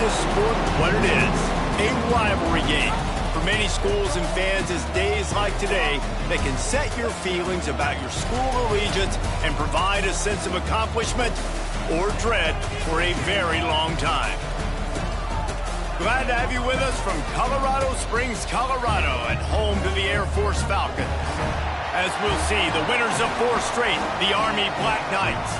this sport what it is, a rivalry game. For many schools and fans, it's days like today that can set your feelings about your school allegiance and provide a sense of accomplishment or dread for a very long time. Glad to have you with us from Colorado Springs, Colorado, and home to the Air Force Falcons. As we'll see, the winners of 4 straight, the Army Black Knights,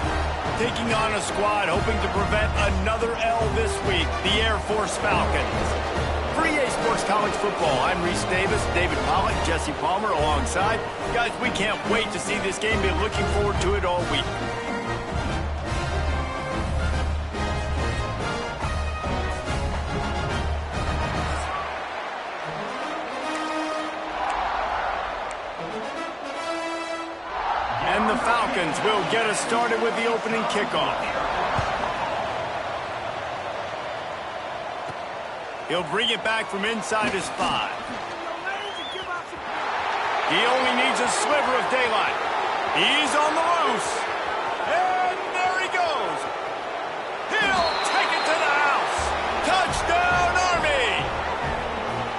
taking on a squad hoping to prevent another L this week, the Air Force Falcons. For EA Sports College Football, I'm Reese Davis, David Pollock, Jesse Palmer alongside. Guys, we can't wait to see this game. Been looking forward to it all week. And the Falcons will get us started with the opening kickoff. He'll bring it back from inside his 5. He only needs a sliver of daylight. He's on the loose. And there he goes. He'll take it to the house. Touchdown, Army!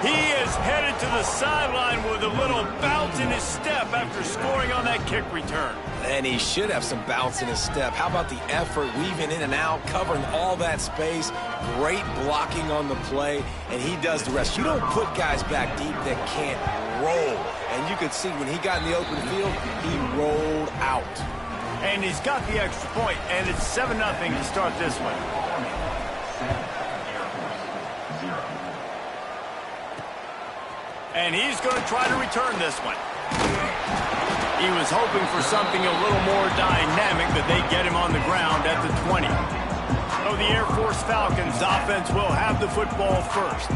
He is headed to the sideline with a little bounce in his step after scoring on that kick return. And he should have some bounce in his step. How about the effort, weaving in and out, covering all that space, great blocking on the play, and he does the rest. You don't put guys back deep that can't roll. And you could see when he got in the open field, he rolled out. And he's got the extra point, and it's 7-0 to start this one. And he's going to try to return this one. He was hoping for something a little more dynamic, that they get him on the ground at the 20. So the Air Force Falcons offense will have the football first.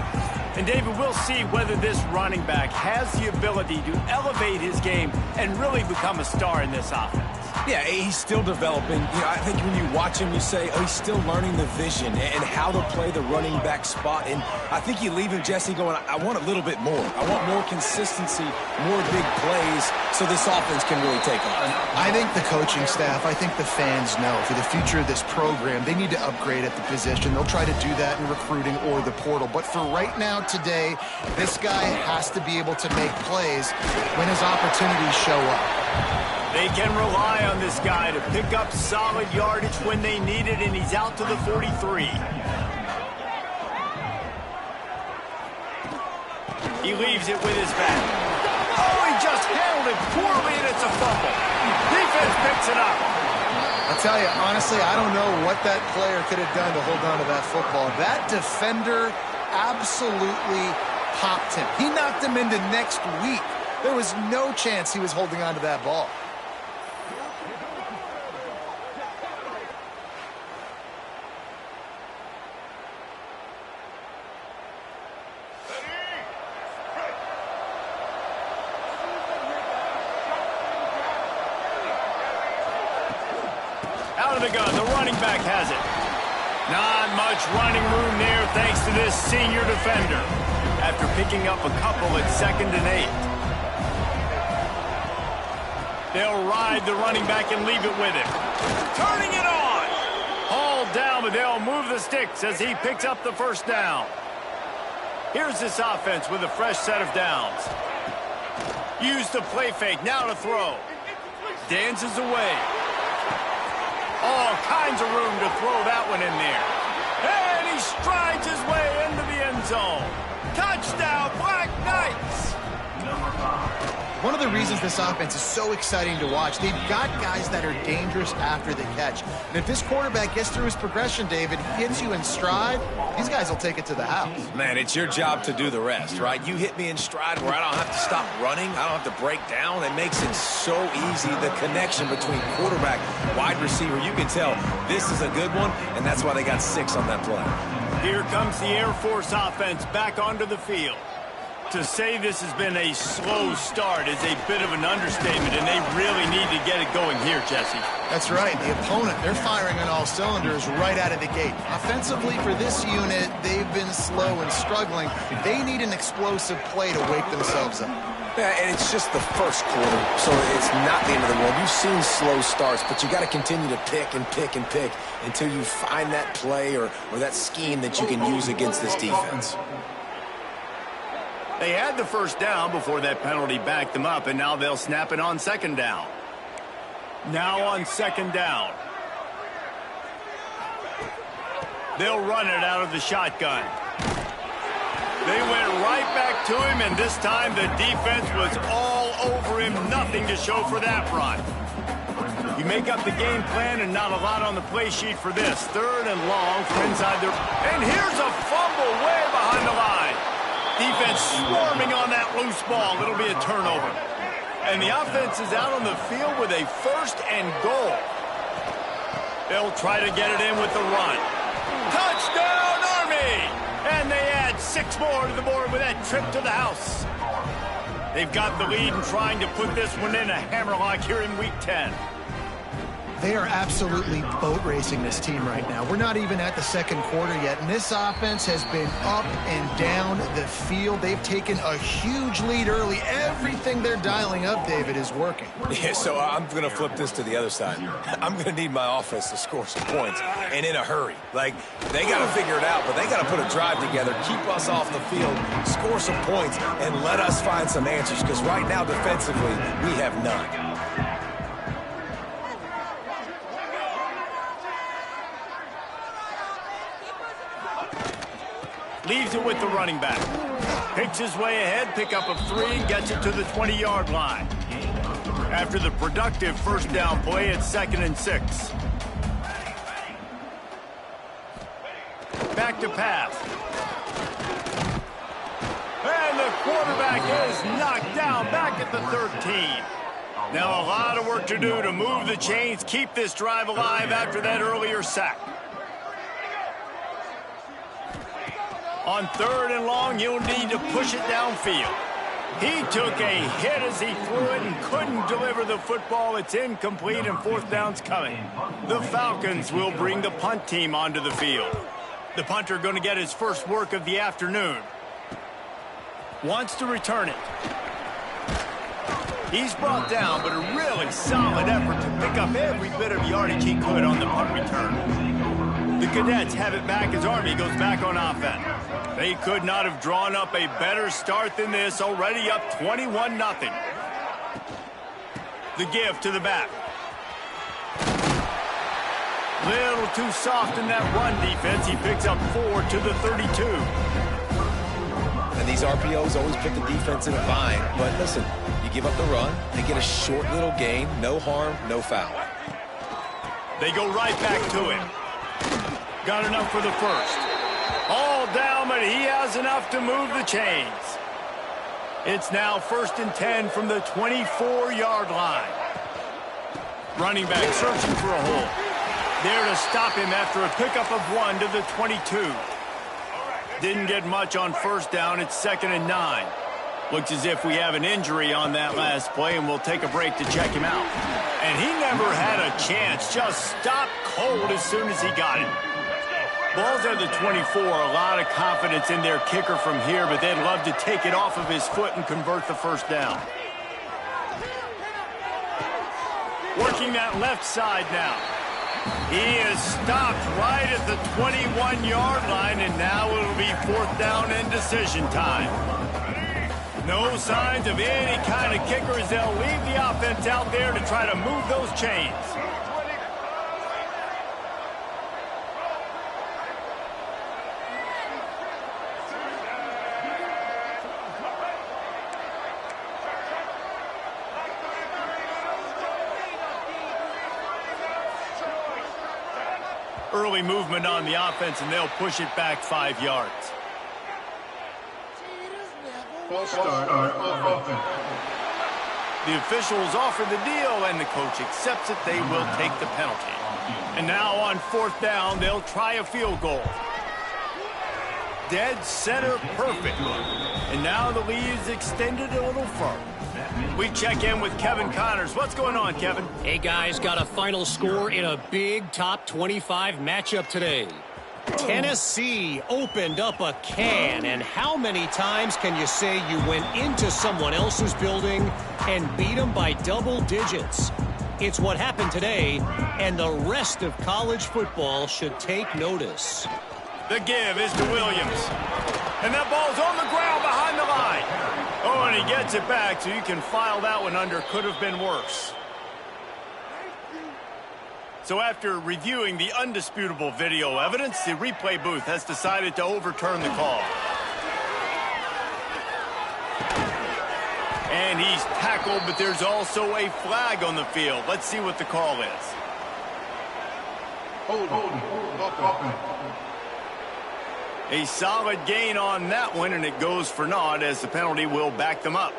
And David, we'll see whether this running back has the ability to elevate his game and really become a star in this offense. Yeah, he's still developing. You know, I think when you watch him, you say, oh, he's still learning the vision and how to play the running back spot. And I think you leave him, Jesse, going, I want a little bit more. I want more consistency, more big plays, so this offense can really take off. I think the coaching staff, I think the fans know for the future of this program, they need to upgrade at the position. They'll try to do that in recruiting or the portal. But for right now, today, this guy has to be able to make plays when his opportunities show up. They can rely on this guy to pick up solid yardage when they need it, and he's out to the 43. He leaves it with his back. Oh, he just handled it poorly, and it's a fumble. Defense picks it up. I'll tell you, honestly, I don't know what that player could have done to hold on to that football. That defender absolutely popped him. He knocked him into next week. There was no chance he was holding on to that ball. Out of the gun, the running back has it. Not much running room there thanks to this senior defender after picking up a couple at 2nd and 8. They'll ride the running back and leave it with him. Turning it on. Hauled down, but they'll move the sticks as he picks up the first down. Here's this offense with a fresh set of downs. Use the play fake, now to throw. Dances away. All kinds of room to throw that one in there. And he strides his way into the end zone. Touchdown, Black Knights! One of the reasons this offense is so exciting to watch, they've got guys that are dangerous after the catch. And if this quarterback gets through his progression, David, gets you in stride, these guys will take it to the house. Man, it's your job to do the rest, right? You hit me in stride where I don't have to stop running. I don't have to break down. It makes it so easy, the connection between quarterback, wide receiver. You can tell this is a good one, and that's why they got 6 on that play. Here comes the Air Force offense back onto the field. To To say this has been a slow start is a bit of an understatement, and they really need to get it going here, Jesse. That's right. The opponent, they're firing on all cylinders right out of the gate. Offensively, for this unit, they've been slow and struggling. They need an explosive play to wake themselves up. Yeah, and it's just the first quarter, so it's not the end of the world. You've seen slow starts, but you got to continue to pick and pick and pick until you find that play or that scheme that you can use against this defense. They had the first down before that penalty backed them up, and now they'll snap it on second down. Now on second down. They'll run it out of the shotgun. They went right back to him, and this time the defense was all over him. Nothing to show for that run. You make up the game plan and not a lot on the play sheet for this. Third and long from inside the... And here's a fumble way behind the line. Defense swarming on that loose ball. It'll be a turnover. And the offense is out on the field with a first and goal. They'll try to get it in with the run. Touchdown, Army! And they add 6 more to the board with that trip to the house. They've got the lead and trying to put this one in a hammerlock here in Week 10. They are absolutely boat racing this team right now. We're not even at the second quarter yet, and this offense has been up and down the field. They've taken a huge lead early. Everything they're dialing up, David, is working. Yeah, so I'm going to flip this to the other side. I'm going to need my offense to score some points, and in a hurry. Like, they got to figure it out, but they got to put a drive together, keep us off the field, score some points, and let us find some answers, because right now, defensively, we have none. Leaves it with the running back. Picks his way ahead, pickup of 3, and gets it to the 20-yard line. After the productive first down play, it's 2nd and 6. Back to pass. And the quarterback is knocked down back at the 13. Now a lot of work to do to move the chains, keep this drive alive after that earlier sack. On 3rd and long, you'll need to push it downfield. He took a hit as he threw it and couldn't deliver the football. It's incomplete, and 4th down's coming. The Falcons will bring the punt team onto the field. The punter going to get his first work of the afternoon. Wants to return it. He's brought down, but a really solid effort to pick up every bit of yardage he could on the punt return. The Cadets have it back as Army goes back on offense. They could not have drawn up a better start than this, already up 21-0. The give to the back. Little too soft in that run defense. He picks up 4 to the 32. And these RPOs always put the defense in a bind. But listen, you give up the run, they get a short little gain, no harm, no foul. They go right back to him. Got enough for the first. All down, but he has enough to move the chains. It's now 1st and 10 from the 24-yard line. Running back searching for a hole. There to stop him after a pickup of 1 to the 22. Didn't get much on 1st down. It's 2nd and 9. Looks as if we have an injury on that last play, and we'll take a break to check him out. And he never had a chance. Just stopped cold as soon as he got it. Ball's at the 24. A lot of confidence in their kicker from here, but they'd love to take it off of his foot and convert the first down. Working that left side now. He is stopped right at the 21-yard line, and now it'll be 4th down and decision time. No signs of any kind of kickers. They'll leave the offense out there to try to move those chains. Early movement on the offense, and they'll push it back 5 yards. False start on offense. The officials offer the deal, and the coach accepts it. They will take the penalty. And now on 4th down, they'll try a field goal. dead center perfect. And now the lead is extended a little further. We check in with Kevin Connors. What's going on, Kevin? Hey, guys, got a final score in a big top 25 matchup today. Tennessee opened up a can, and how many times can you say you went into someone else's building and beat them by double digits? It's what happened today, and the rest of college football should take notice. The give is to Williams. And that ball's on the ground behind the line. Oh, and he gets it back, so you can file that one under. Could have been worse. So after reviewing the undisputable video evidence, the replay booth has decided to overturn the call. And he's tackled, but there's also a flag on the field. Let's see what the call is. Hold. A solid gain on that one, and it goes for naught as the penalty will back them up.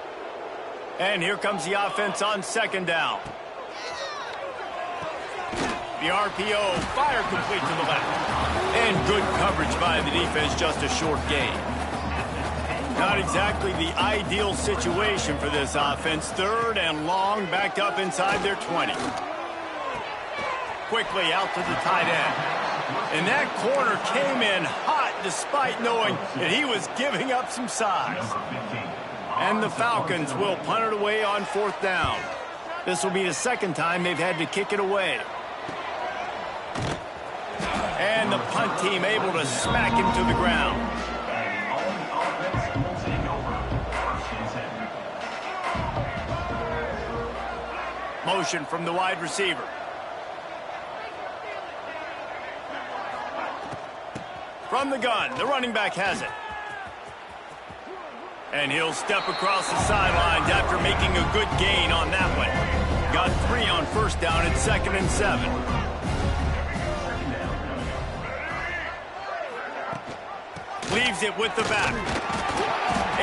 And here comes the offense on second down. The RPO, fire complete to the left. And good coverage by the defense, just a short gain. Not exactly the ideal situation for this offense. Third and long, backed up inside their 20. Quickly out to the tight end. And that corner came in hot despite knowing that he was giving up some size. And the Falcons will punt it away on fourth down. This will be the second time they've had to kick it away. And the punt team able to smack him to the ground. Motion from the wide receiver. From the gun, the running back has it. And he'll step across the sidelines after making a good gain on that one. Got 3 on first down at 2nd and 7. Leaves it with the back.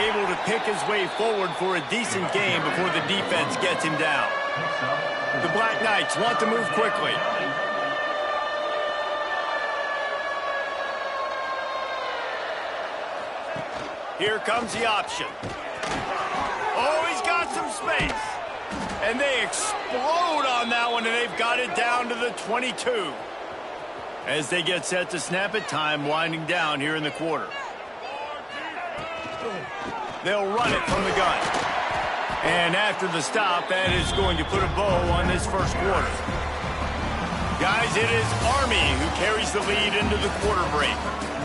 Able to pick his way forward for a decent gain before the defense gets him down. The Black Knights want to move quickly. Here comes the option. Oh, he's got some space. And they explode on that one, and they've got it down to the 22. As they get set to snap it, time winding down here in the quarter. They'll run it from the gun. And after the stop, that is going to put a bow on this first quarter. Guys, it is Army who carries the lead into the quarter break.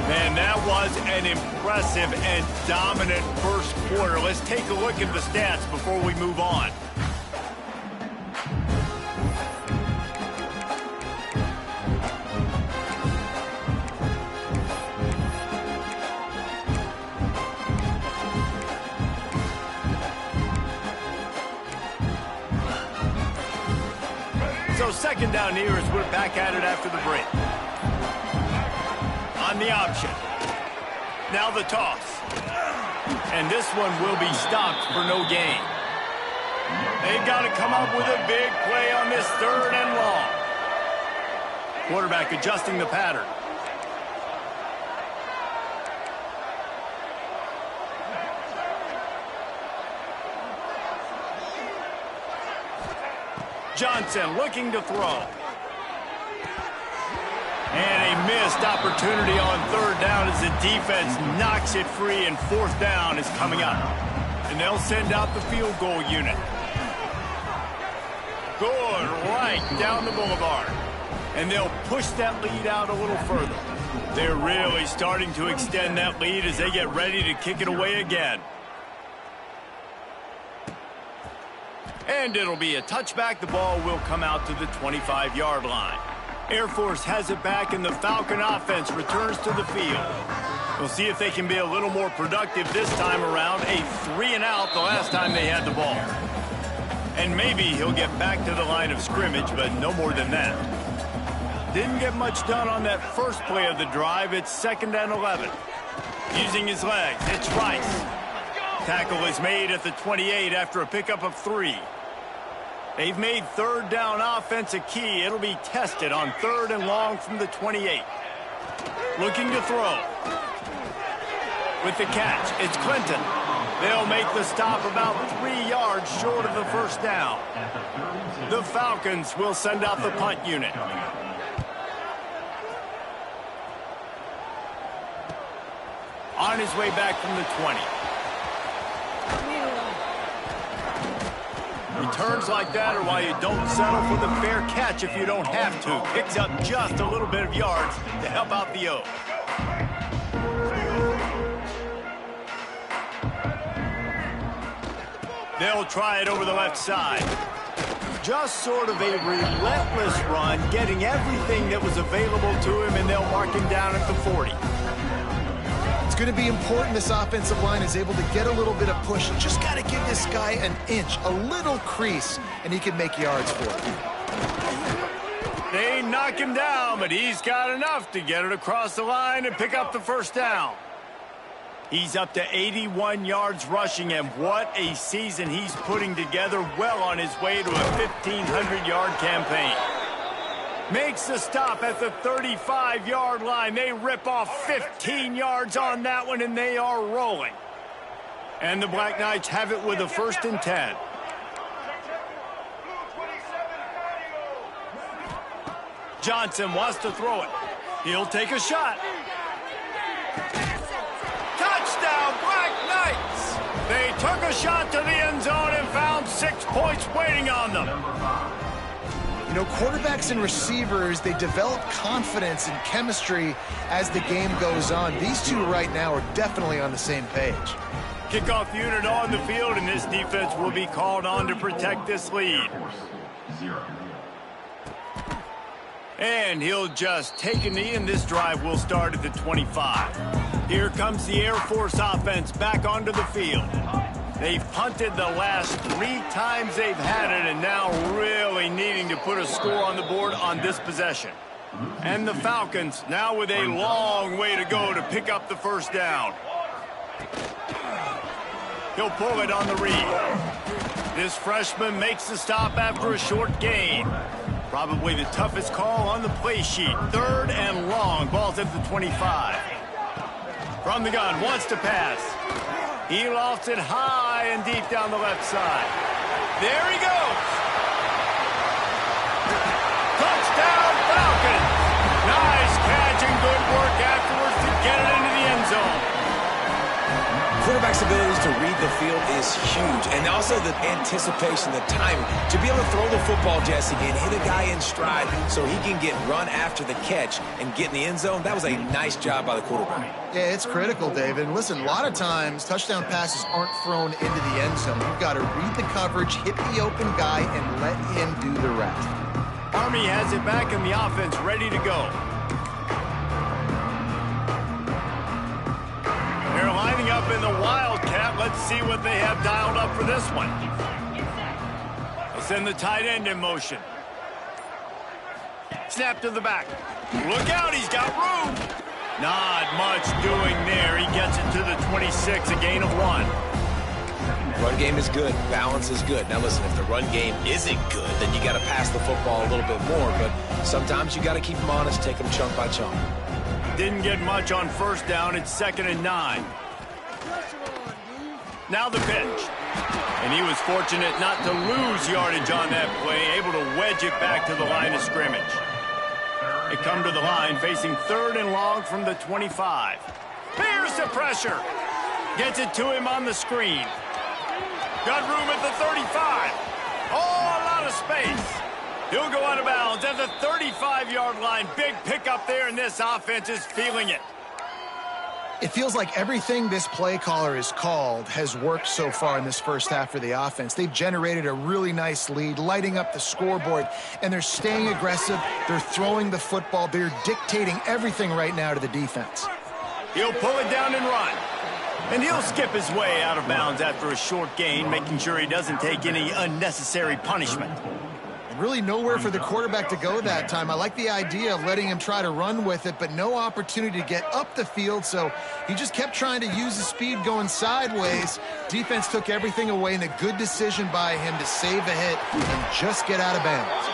Man, that was an impressive and dominant first quarter. Let's take a look at the stats before we move on. So second down here as we're back at it after the break. On the option. Now the toss. And this one will be stopped for no gain. They've got to come up with a big play on this third and long. Quarterback adjusting the pattern. Johnson looking to throw. And a missed opportunity on third down as the defense knocks it free, and fourth down is coming up. And they'll send out the field goal unit. Good, right down the boulevard. And they'll push that lead out a little further. They're really starting to extend that lead as they get ready to kick it away again. And it'll be a touchback. The ball will come out to the 25-yard line. Air Force has it back, and the Falcon offense returns to the field. We'll see if they can be a little more productive this time around. A 3-and-out the last time they had the ball. And maybe he'll get back to the line of scrimmage, but no more than that. Didn't get much done on that first play of the drive. It's 2nd and 11. Using his legs, it's Rice. Tackle is made at the 28 after a pickup of 3. They've made third down offense a key. It'll be tested on 3rd and long from the 28. Looking to throw. With the catch, it's Clinton. They'll make the stop about 3 yards short of the first down. The Falcons will send out the punt unit. On his way back from the 20. Returns like that are why you don't settle for the fair catch if you don't have to. Picks up just a little bit of yards to help out the O. They'll try it over the left side. Just sort of a relentless run, getting everything that was available to him, and they'll mark him down at the 40. It's going to be important this offensive line is able to get a little bit of push. Just got to give this guy an inch, a little crease, and he can make yards for it. They knock him down, but he's got enough to get it across the line and pick up the first down. He's up to 81 yards rushing, and what a season he's putting together, well on his way to a 1,500-yard campaign. Makes the stop at the 35-yard line. They rip off 15 yards on that one, and they are rolling. And the Black Knights have it with a 1st and 10. Johnson wants to throw it. He'll take a shot. Touchdown, Black Knights! They took a shot to the end zone and found 6 points waiting on them. You know, quarterbacks and receivers, they develop confidence and chemistry as the game goes on. These two right now are definitely on the same page. Kickoff unit on the field, and this defense will be called on to protect this lead. And he'll just take a knee, and this drive will start at the 25. Here comes the Air Force offense back onto the field. They've punted the last 3 times they've had it, and now really needing to put a score on the board on this possession. And the Falcons now with a long way to go to pick up the first down. He'll pull it on the read. This freshman makes the stop after a short gain. Probably the toughest call on the play sheet. 3rd and long. Ball's at the 25. From the gun, wants to pass. He lofts it high and deep down the left side. There he goes. Touchdown, Falcons. Nice catch and good work afterwards to get it into the end zone. Quarterback's abilities to read the field is huge, and also the anticipation, the timing. To be able to throw the football, Jesse, and hit a guy in stride so he can get run after the catch and get in the end zone, that was a nice job by the quarterback. Yeah, it's critical, David. And listen, a lot of times touchdown passes aren't thrown into the end zone. You've got to read the coverage, hit the open guy, and let him do the rest. Army has it back in the offense, ready to go. They're lining up in the Wildcat. Let's see what they have dialed up for this one. They'll send the tight end in motion. Snap to the back. Look out, he's got room. Not much doing there. He gets it to the 26, a gain of 1. Run game is good. Balance is good. Now listen, if the run game isn't good, then you got to pass the football a little bit more. But sometimes you got to keep them honest, take them chunk by chunk. Didn't get much on first down. It's 2nd and 9. Now the pitch. And he was fortunate not to lose yardage on that play, able to wedge it back to the line of scrimmage. They come to the line, facing 3rd and long from the 25. Here's the pressure. Gets it to him on the screen. Got room at the 35. Oh, a lot of space. He'll go out of bounds at the 35-yard line. Big pickup there, and this offense is feeling it. It feels like everything this play caller has called has worked so far in this first half for the offense. They've generated a really nice lead, lighting up the scoreboard, and they're staying aggressive. They're throwing the football. They're dictating everything right now to the defense. He'll pull it down and run. And he'll skip his way out of bounds after a short gain, making sure he doesn't take any unnecessary punishment. Really nowhere for the quarterback to go that time. I like the idea of letting him try to run with it, but no opportunity to get up the field, so he just kept trying to use the speed going sideways. Defense took everything away, and a good decision by him to save a hit and just get out of bounds.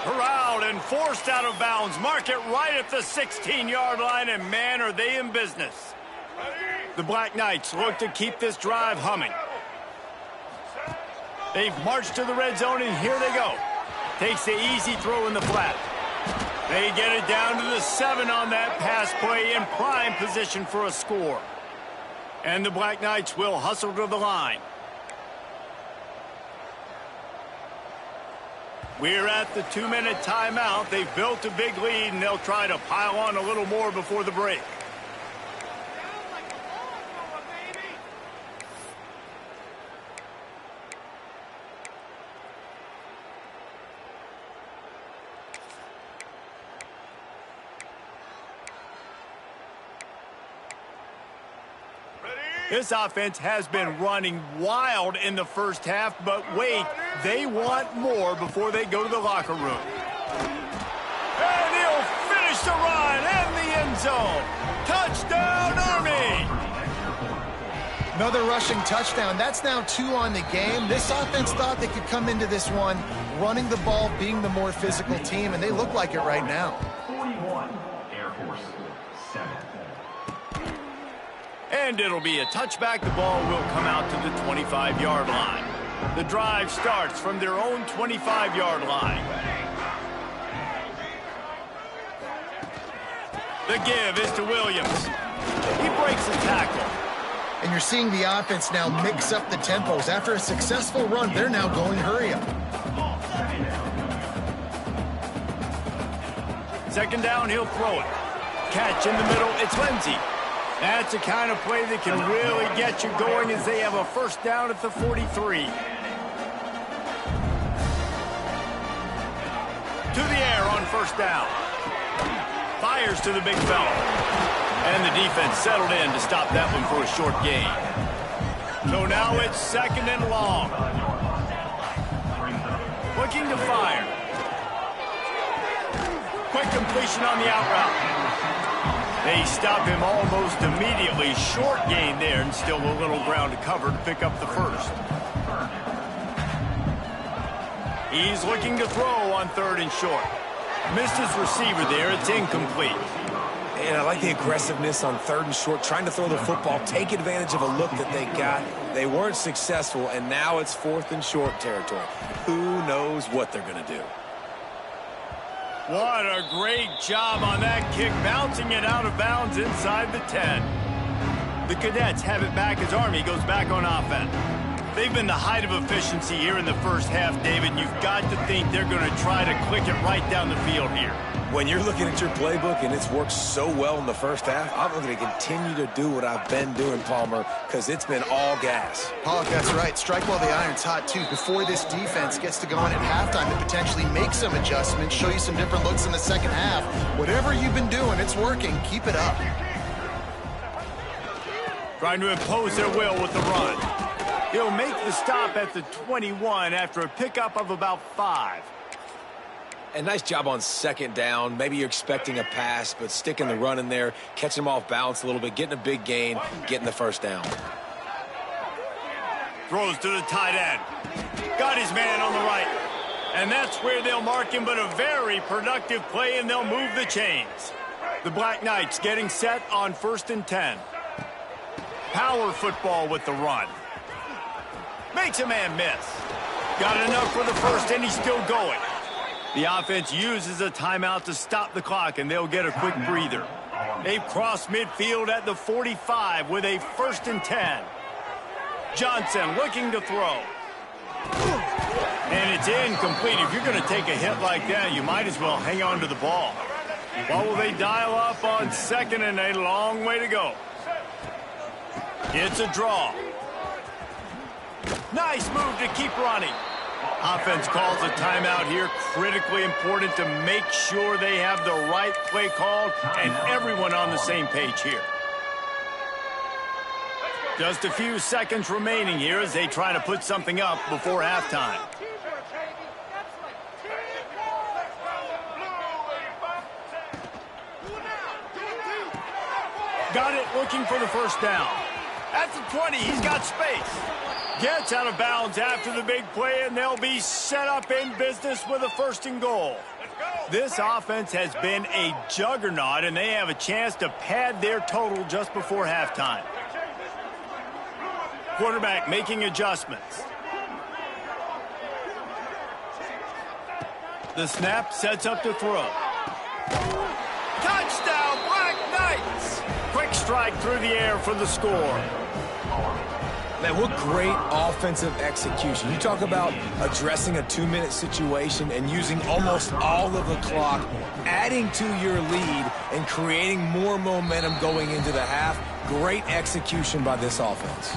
Corralled and forced out of bounds. Mark it right at the 16-yard line, and man, are they in business. The Black Knights look to keep this drive humming. They've marched to the red zone, and here they go. Takes the easy throw in the flat. They get it down to the 7 on that pass play in prime position for a score. And the Black Knights will hustle to the line. We're at the 2-minute timeout. They've built a big lead, and they'll try to pile on a little more before the break. This offense has been running wild in the first half, but wait, they want more before they go to the locker room. And he'll finish the run in the end zone. Touchdown, Army! Another rushing touchdown. That's now 2 on the game. This offense thought they could come into this one running the ball, being the more physical team, and they look like it right now. 41, Air Force 7. And it'll be a touchback. The ball will come out to the 25-yard line. The drive starts from their own 25-yard line. The give is to Williams. He breaks the tackle. And you're seeing the offense now mix up the tempos. After a successful run, they're now going hurry up. Second down, he'll throw it. Catch in the middle, it's Lindsey. That's the kind of play that can really get you going as they have a first down at the 43. To the air on first down. Fires to the big fella. And the defense settled in to stop that one for a short gain. So now it's second and long. Looking to fire. Quick completion on the out route. They stop him almost immediately. Short gain there, and still a little ground to cover to pick up the first. He's looking to throw on 3rd and short. Missed his receiver there. It's incomplete. And I like the aggressiveness on 3rd and short, trying to throw the football, take advantage of a look that they got. They weren't successful, and now it's 4th and short territory. Who knows what they're going to do? What a great job on that kick, bouncing it out of bounds inside the 10. The Cadets have it back as Army goes back on offense. They've been the height of efficiency here in the first half, David, and you've got to think they're going to try to click it right down the field here. When you're looking at your playbook and it's worked so well in the first half, I'm going to continue to do what I've been doing, Palmer, because it's been all gas. Pollock, that's right. Strike while the iron's hot, too. Before this defense gets to go in at halftime to potentially make some adjustments, show you some different looks in the second half. Whatever you've been doing, it's working. Keep it up. Trying to impose their will with the run. He'll make the stop at the 21 after a pickup of about 5. And nice job on second down. Maybe you're expecting a pass, but sticking the run in there, catching them off balance a little bit, getting a big gain, getting the first down. Throws to the tight end. Got his man on the right. And that's where they'll mark him, but a very productive play, and they'll move the chains. The Black Knights getting set on 1st and 10. Power football with the run. Makes a man miss. Got enough for the first, and he's still going. The offense uses a timeout to stop the clock, and they'll get a quick breather. They've crossed midfield at the 45 with a 1st and 10. Johnson looking to throw. And it's incomplete. If you're going to take a hit like that, you might as well hang on to the ball. What will they dial up on 2nd and a long way to go? It's a draw. Nice move to keep running. Offense calls a timeout here. Critically important to make sure they have the right play called and everyone on the same page here. Just a few seconds remaining here as they try to put something up before halftime. Got it, looking for the first down. At the 20, he's got space. Gets out of bounds after the big play, and they'll be set up in business with a 1st and goal. This offense has been a juggernaut, and they have a chance to pad their total just before halftime. Quarterback making adjustments. The snap sets up to throw. Touchdown, Black Knights! Quick strike through the air for the score. Man, what great offensive execution. You talk about addressing a 2-minute situation and using almost all of the clock, adding to your lead and creating more momentum going into the half. Great execution by this offense.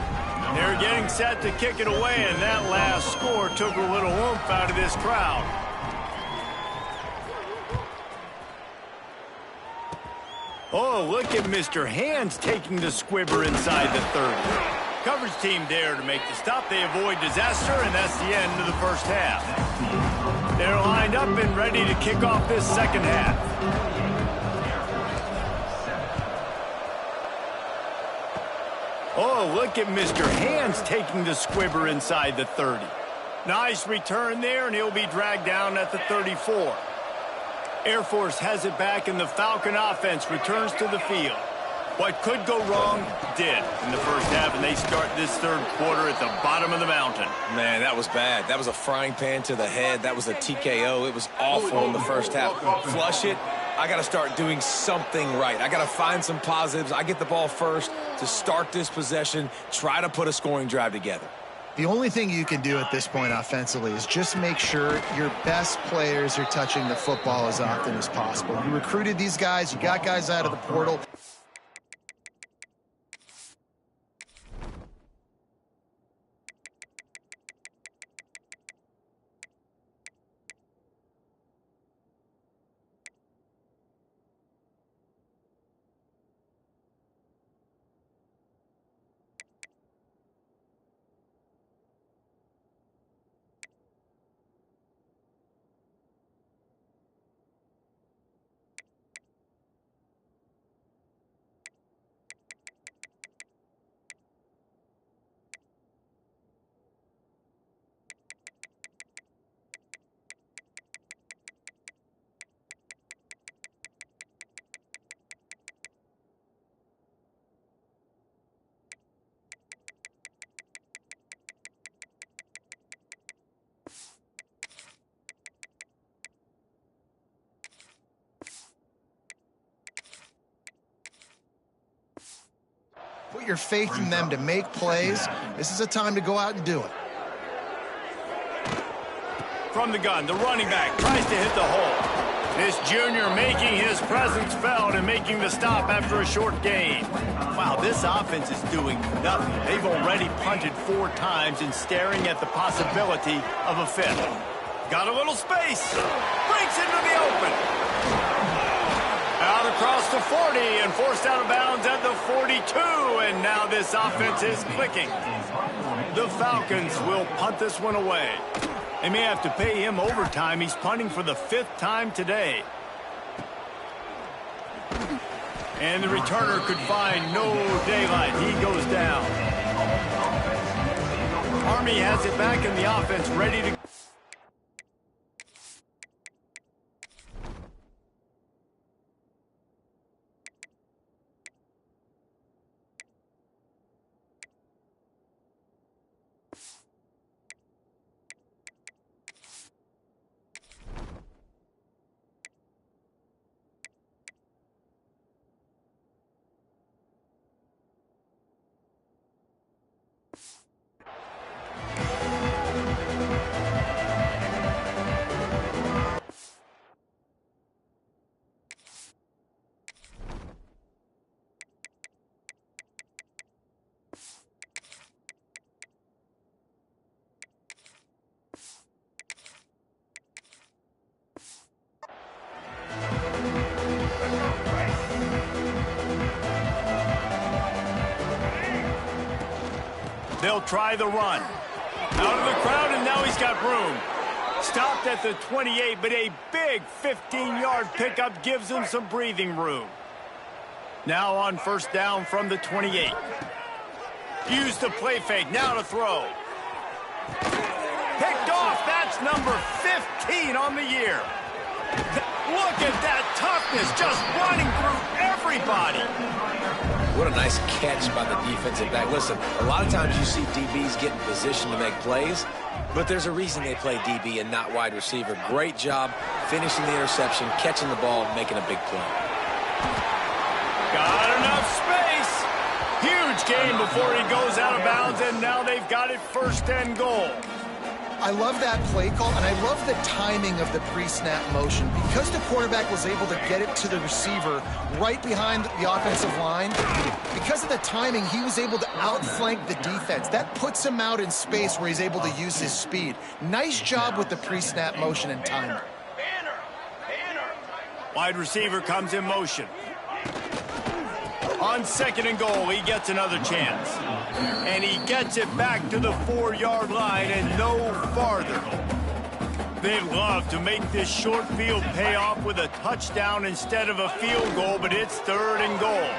They're getting set to kick it away, and that last score took a little oomph out of this crowd. Oh, look at Mr. Hands taking the squibber inside the 30. Coverage team there to make the stop. They avoid disaster, and that's the end of the first half. They're lined up and ready to kick off this second half. Oh, look at Mr. Hands taking the squibber inside the 30. Nice return there, and he'll be dragged down at the 34. Air Force has it back, and the Falcon offense returns to the field. What could go wrong did in the first half, and they start this third quarter at the bottom of the mountain. Man, that was bad. That was a frying pan to the head. That was a TKO. It was awful in the first half. Flush it. I got to start doing something right. I got to find some positives. I get the ball first to start this possession, try to put a scoring drive together. The only thing you can do at this point offensively is just make sure your best players are touching the football as often as possible. You recruited these guys. You got guys out of the portal. Put your faith in them to make plays. This is a time to go out and do it. From the gun, the running back tries to hit the hole. This junior making his presence felt and making the stop after a short gain. Wow, this offense is doing nothing. They've already punted 4 times and staring at the possibility of a 5th. Got a little space. Breaks into the open. Out across the 40 and forced out of bounds at the 42. And now this offense is clicking. The Falcons will punt this one away. They may have to pay him overtime. He's punting for the 5th time today. And the returner could find no daylight. He goes down. Army has it back in the offense, ready to... They'll try the run. Out of the crowd, and now he's got room. Stopped at the 28, but a big 15-yard pickup gives him some breathing room. Now on first down from the 28. Used the play fake, now to throw. Picked off, that's number 15 on the year. Look at that toughness, just running through everybody. What a nice catch by the defensive back. Listen, a lot of times you see DBs get in position to make plays, but there's a reason they play DB and not wide receiver. Great job finishing the interception, catching the ball, and making a big play. Got enough space. Huge gain before he goes out of bounds, and now they've got it 1st and goal. I love that play call, and I love the timing of the pre-snap motion. Because the quarterback was able to get it to the receiver right behind the offensive line, because of the timing, he was able to outflank the defense. That puts him out in space where he's able to use his speed. Nice job with the pre-snap motion and timing. Wide receiver comes in motion. On 2nd and goal, he gets another chance. And he gets it back to the 4-yard line and no farther. They'd love to make this short field pay off with a touchdown instead of a field goal, but it's 3rd and goal.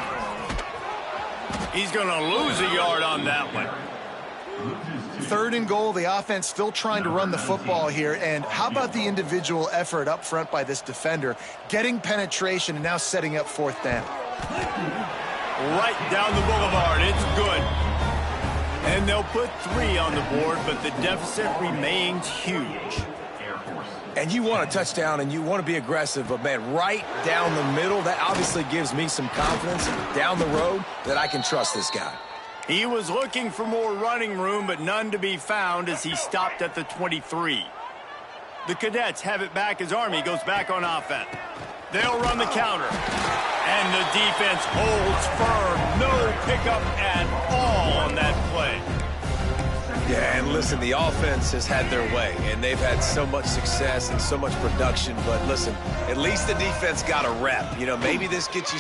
He's going to lose a yard on that one. 3rd and goal, the offense still trying to run the football here. And how about the individual effort up front by this defender, getting penetration and now setting up 4th down. Right down the boulevard, it's good. And they'll put 3 on the board, but the deficit remains huge. And you want a touchdown and you want to be aggressive, but man, right down the middle, that obviously gives me some confidence down the road that I can trust this guy. He was looking for more running room, but none to be found as he stopped at the 23. The Cadets have it back as Army goes back on offense. They'll run the counter. And the defense holds firm. No pickup at all on that play. Yeah, and listen, the offense has had their way, and they've had so much success and so much production. But listen, at least the defense got a rep. You know, maybe this gets you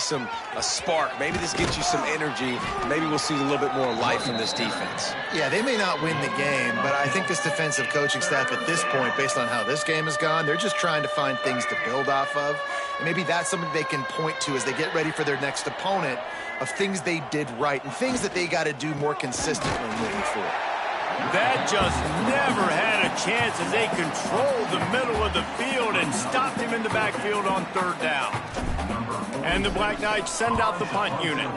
a spark. Maybe this gets you some energy. Maybe we'll see a little bit more life from this defense. Yeah, they may not win the game, but I think this defensive coaching staff at this point, based on how this game has gone, they're just trying to find things to build off of. And maybe that's something they can point to as they get ready for their next opponent, of things they did right and things that they got to do more consistently moving forward. That just never had a chance as they controlled the middle of the field and stopped him in the backfield on 3rd down. And the Black Knights send out the punt unit.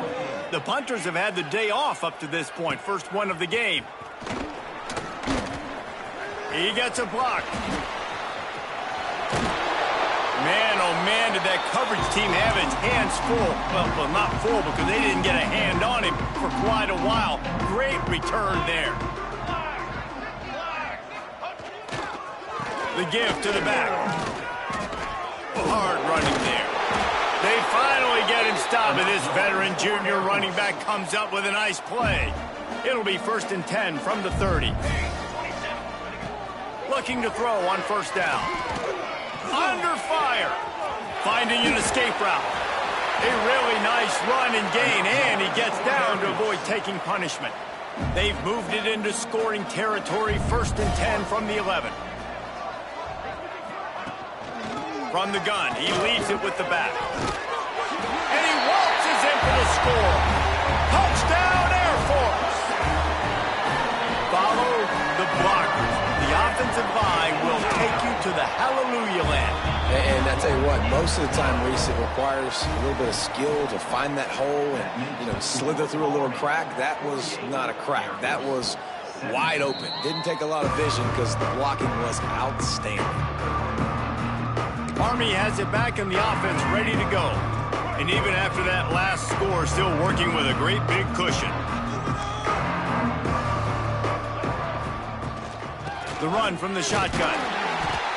The punters have had the day off up to this point. First one of the game. He gets a block. Man, oh man, did that coverage team have its hands full. Well, not full because they didn't get a hand on him for quite a while. Great return there. The give to the back. Hard running there. They finally get him stopped, and this veteran junior running back comes up with a nice play. It'll be 1st and 10 from the 30. Looking to throw on 1st down. Under fire. Finding an escape route. A really nice run and gain, and he gets down to avoid taking punishment. They've moved it into scoring territory. 1st and 10 from the 11. From the gun, he leaves it with the back. And he waltzes in for the score. Touchdown, Air Force! Follow the blockers. The offensive line will take you to the hallelujah land. And I tell you what, most of the time, Reese, it requires a little bit of skill to find that hole and, you know, slither through a little crack. That was not a crack. That was wide open. Didn't take a lot of vision because the blocking was outstanding. Army has it back and the offense ready to go. And even after that last score, still working with a great big cushion. The run from the shotgun.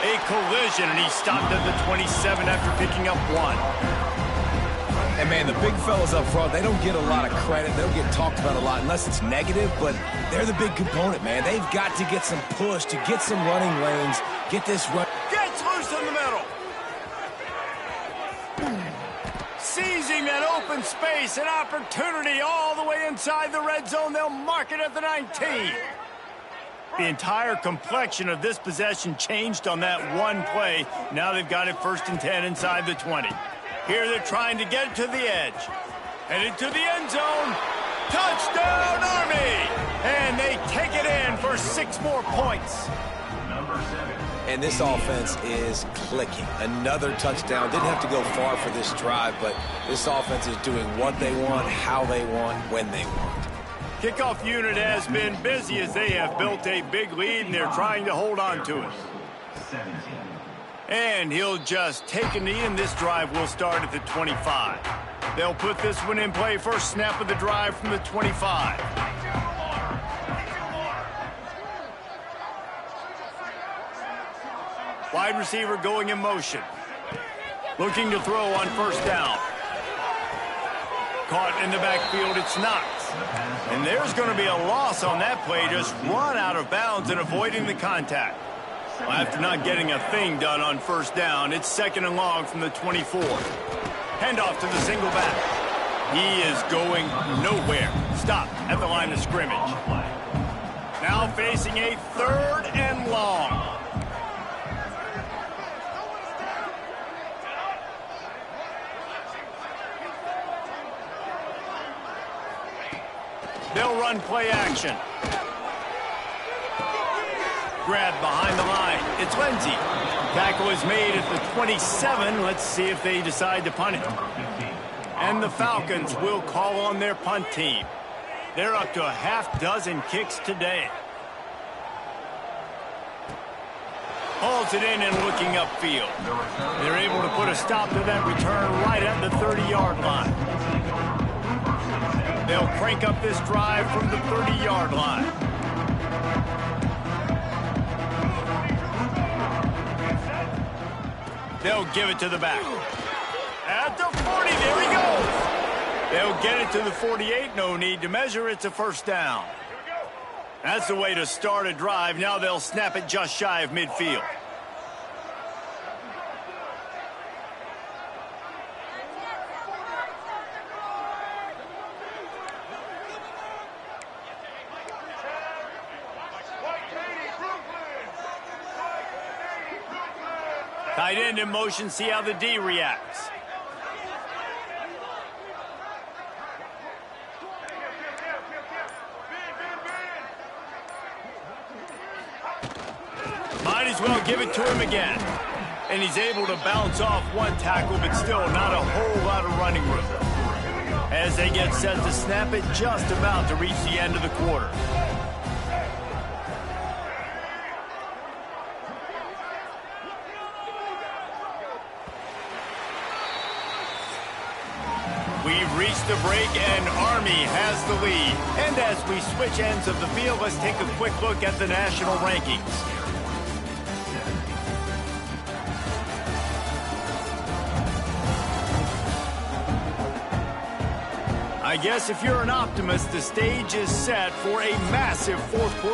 A collision, and he stopped at the 27 after picking up 1. And, man, the big fellas up front, they don't get a lot of credit. They don't get talked about a lot unless it's negative, but they're the big component, man. They've got to get some push, to get some running lanes, get this run. Gets loose in the middle. Seizing that open space, an opportunity all the way inside the red zone. They'll mark it at the 19. The entire complexion of this possession changed on that one play. Now they've got it 1st and 10 inside the 20. Here they're trying to get it to the edge. Headed to the end zone. Touchdown, Army! And they take it in for 6 more points. Number 7. And this offense is clicking. Another touchdown. Didn't have to go far for this drive, but this offense is doing what they want, how they want, when they want. Kickoff unit has been busy as they have built a big lead, and they're trying to hold on to it. 17. And he'll just take a knee, and this drive will start at the 25. They'll put this one in play. First snap of the drive from the 25. Wide receiver going in motion. Looking to throw on first down. Caught in the backfield, it's Knox. And there's going to be a loss on that play. Just run out of bounds and avoiding the contact. Well, after not getting a thing done on first down, it's second and long from the 24. Handoff to the single back. He is going nowhere. Stop at the line of scrimmage. Now facing a third and long. They'll run play action. Grab behind the line. It's Lindsey. Tackle is made at the 27. Let's see if they decide to punt it. And the Falcons will call on their punt team. They're up to a half dozen kicks today. Hauls it in and looking upfield. They're able to put a stop to that return right at the 30-yard line. They'll crank up this drive from the 30-yard line. They'll give it to the back. At the 40, there he goes. They'll get it to the 48. No need to measure. It's a first down. That's the way to start a drive. Now they'll snap it just shy of midfield. Tight end in motion, see how the D reacts. Might as well give it to him again. And he's able to bounce off one tackle, but still not a whole lot of running room. As they get set to snap it, just about to reach the end of the quarter. We've reached the break, and Army has the lead. And as we switch ends of the field, let's take a quick look at the national rankings. I guess if you're an optimist, the stage is set for a massive fourth quarter.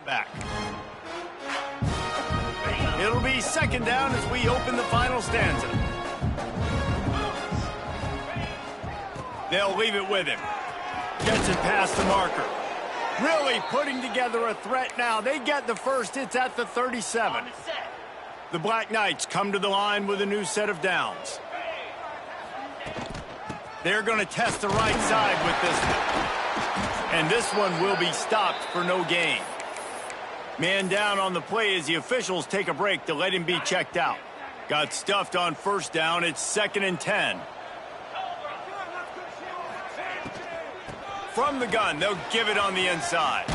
Back. It'll be second down as we open the final stanza. They'll leave it with him. Gets it past the marker. Really putting together a threat now. They get the first. It's at the 37. The Black Knights come to the line with a new set of downs. They're going to test the right side with this one. And this one will be stopped for no gain. Man down on the play as the officials take a break to let him be checked out. Got stuffed on first down. It's 2nd and 10. From the gun, they'll give it on the inside.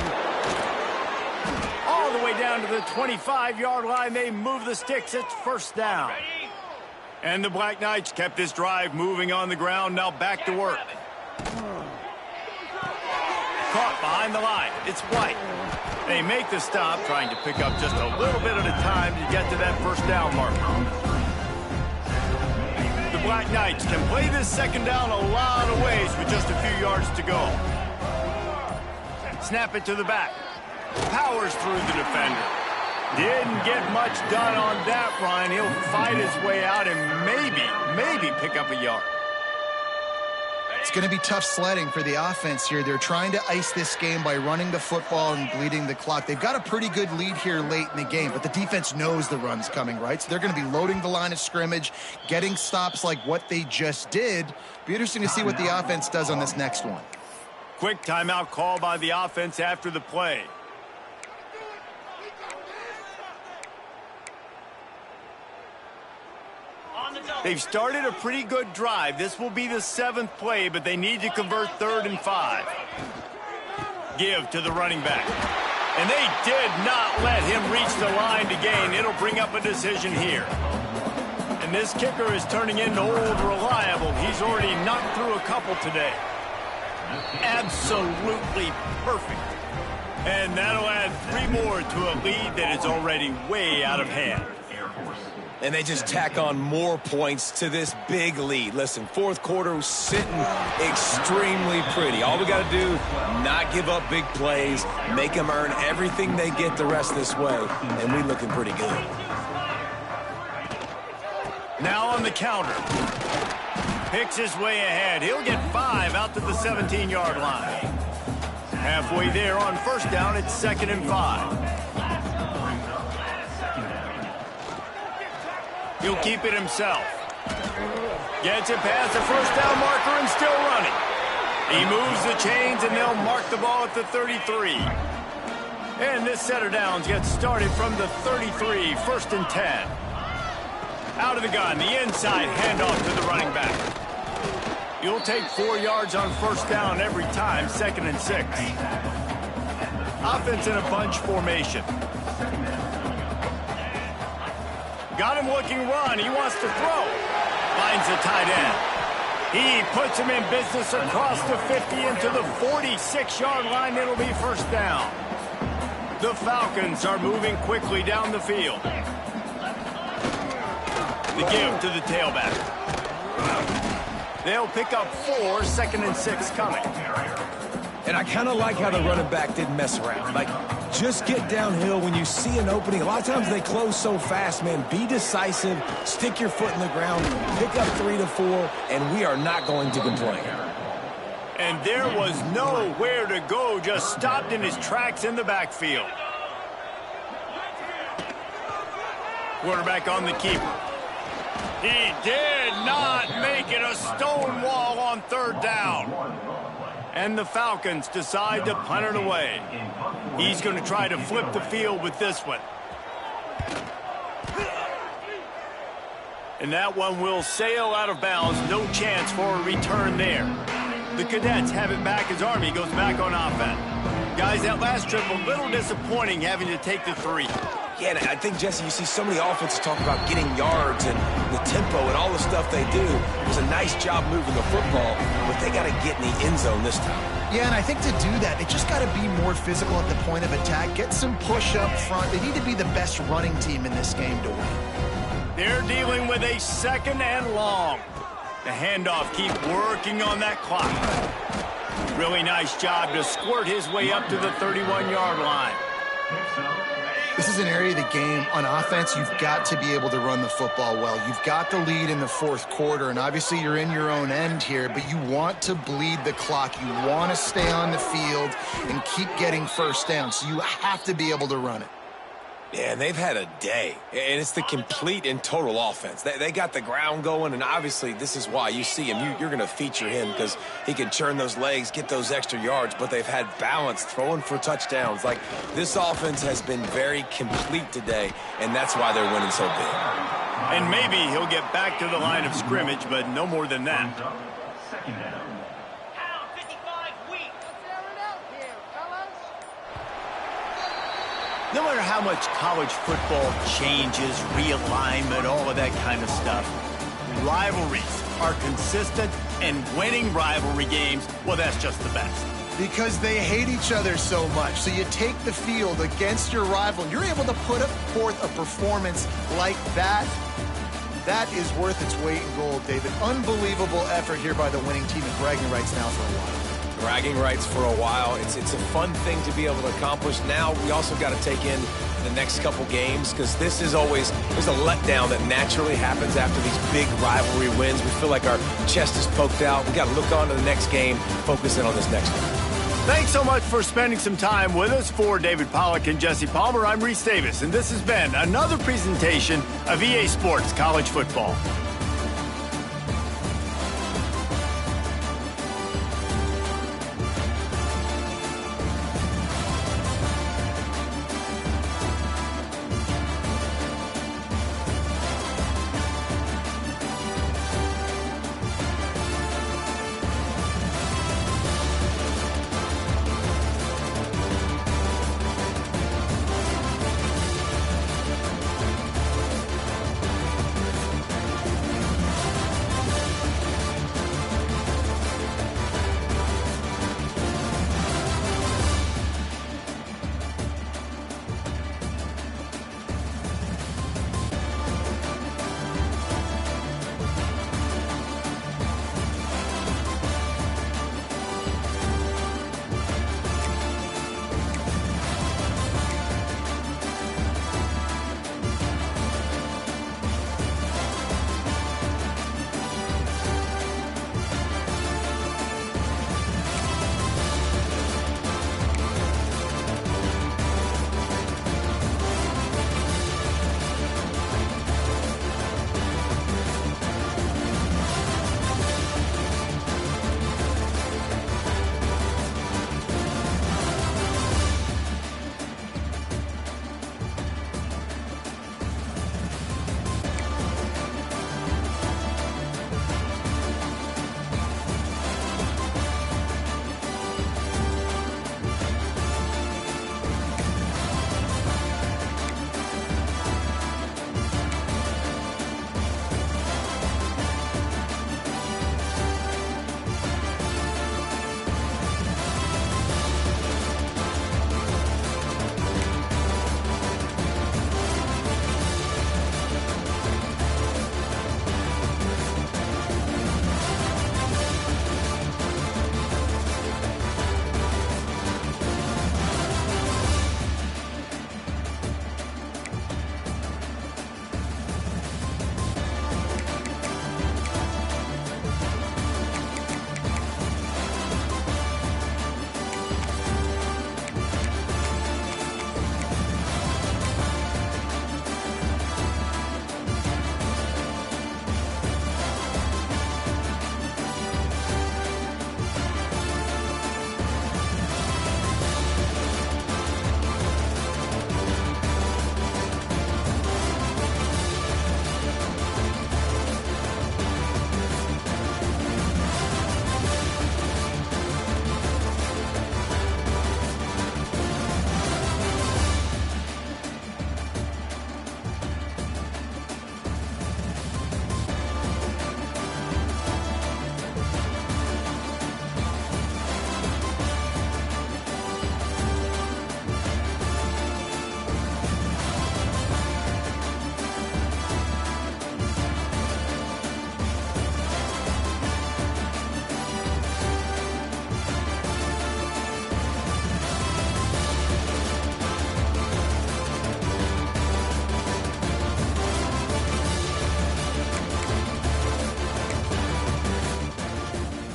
all the way down to the 25-yard line. They move the sticks. It's first down. And the Black Knights kept this drive moving on the ground. Now back to work. Caught behind the line. It's White. They make the stop, trying to pick up just a little bit at a time to get to that first down marker. The Black Knights can play this second down a lot of ways with just a few yards to go. Snap it to the back. Powers through the defender. Didn't get much done on that run. He'll fight his way out and maybe pick up a yard. It's going to be tough sledding for the offense here. They're trying to ice this game by running the football and bleeding the clock. They've got a pretty good lead here late in the game, but the defense knows the run's coming, right? So they're going to be loading the line of scrimmage, getting stops like what they just did. Be interesting to see what the offense does on this next one. Quick timeout call by the offense after the play. They've started a pretty good drive. This will be the 7th play, but they need to convert 3rd and 5. Give to the running back. And they did not let him reach the line to gain. It'll bring up a decision here. And this kicker is turning into old reliable. He's already knocked through a couple today. Absolutely perfect. And that'll add 3 more to a lead that is already way out of hand. And they just tack on more points to this big lead. Listen, 4th quarter sitting extremely pretty. All we got to do, not give up big plays, make them earn everything they get the rest of this way, and we're looking pretty good. Now on the counter. Picks his way ahead. He'll get 5 out to the 17-yard line. Halfway there on first down, it's 2nd and 5. He'll keep it himself. Gets it past the first down marker and still running. He moves the chains and they'll mark the ball at the 33. And this set of downs gets started from the 33, 1st and 10. Out of the gun, the inside handoff to the running back. You'll take 4 yards on first down every time, 2nd and 6. Offense in a bunch formation. Got him looking run. He wants to throw. Finds the tight end. He puts him in business across the 50 into the 46-yard line. It'll be first down. The Falcons are moving quickly down the field. The give to the tailback. They'll pick up 4, 2nd and 6 coming. And I kind of like how the running back didn't mess around. Like, just get downhill when you see an opening. A lot of times they close so fast, man. Be decisive, stick your foot in the ground, pick up 3 to 4, and we are not going to complain. And there was nowhere to go, just stopped in his tracks in the backfield. Quarterback on the keeper. He did not make it a stone wall on 3rd down. And the Falcons decide to punt it away. He's going to try to flip the field with this one. And that one will sail out of bounds. No chance for a return there. The Cadets have it back as Army goes back on offense. Guys, that last trip a little disappointing having to take the 3. Yeah, and I think, Jesse, you see so many offenses talk about getting yards and the tempo and all the stuff they do. It was a nice job moving the football, but they got to get in the end zone this time. Yeah, and I think to do that, they just got to be more physical at the point of attack, get some push up front. They need to be the best running team in this game to win. They're dealing with a 2nd and long. The handoff, keep working on that clock. Really nice job to squirt his way up to the 31-yard line. This is an area of the game on offense you've got to be able to run the football well. You've got the lead in the 4th quarter, and obviously you're in your own end here, but you want to bleed the clock. You want to stay on the field and keep getting first down, so you have to be able to run it. Yeah, and they've had a day, and it's the complete and total offense. They got the ground going, and obviously this is why you see him. You're going to feature him because he can churn those legs, get those extra yards, but they've had balance, throwing for touchdowns. Like, this offense has been very complete today, and that's why they're winning so big. And maybe he'll get back to the line of scrimmage, but no more than that. No matter how much college football changes, realignment, all of that kind of stuff, rivalries are consistent, and winning rivalry games, well, that's just the best. Because they hate each other so much. So you take the field against your rival, and you're able to put forth a performance like that. That is worth its weight in gold, David. Unbelievable effort here by the winning team, and bragging rights now for a while. Bragging rights for a while. It's a fun thing to be able to accomplish. Now we also got to take in the next couple games, because this is always, there's a letdown that naturally happens after these big rivalry wins. We feel like our chest is poked out. We got to look on to the next game, focus in on this next one. Thanks so much for spending some time with us. For David Pollack and Jesse Palmer, I'm Reese Davis, and this has been another presentation of EA Sports College Football.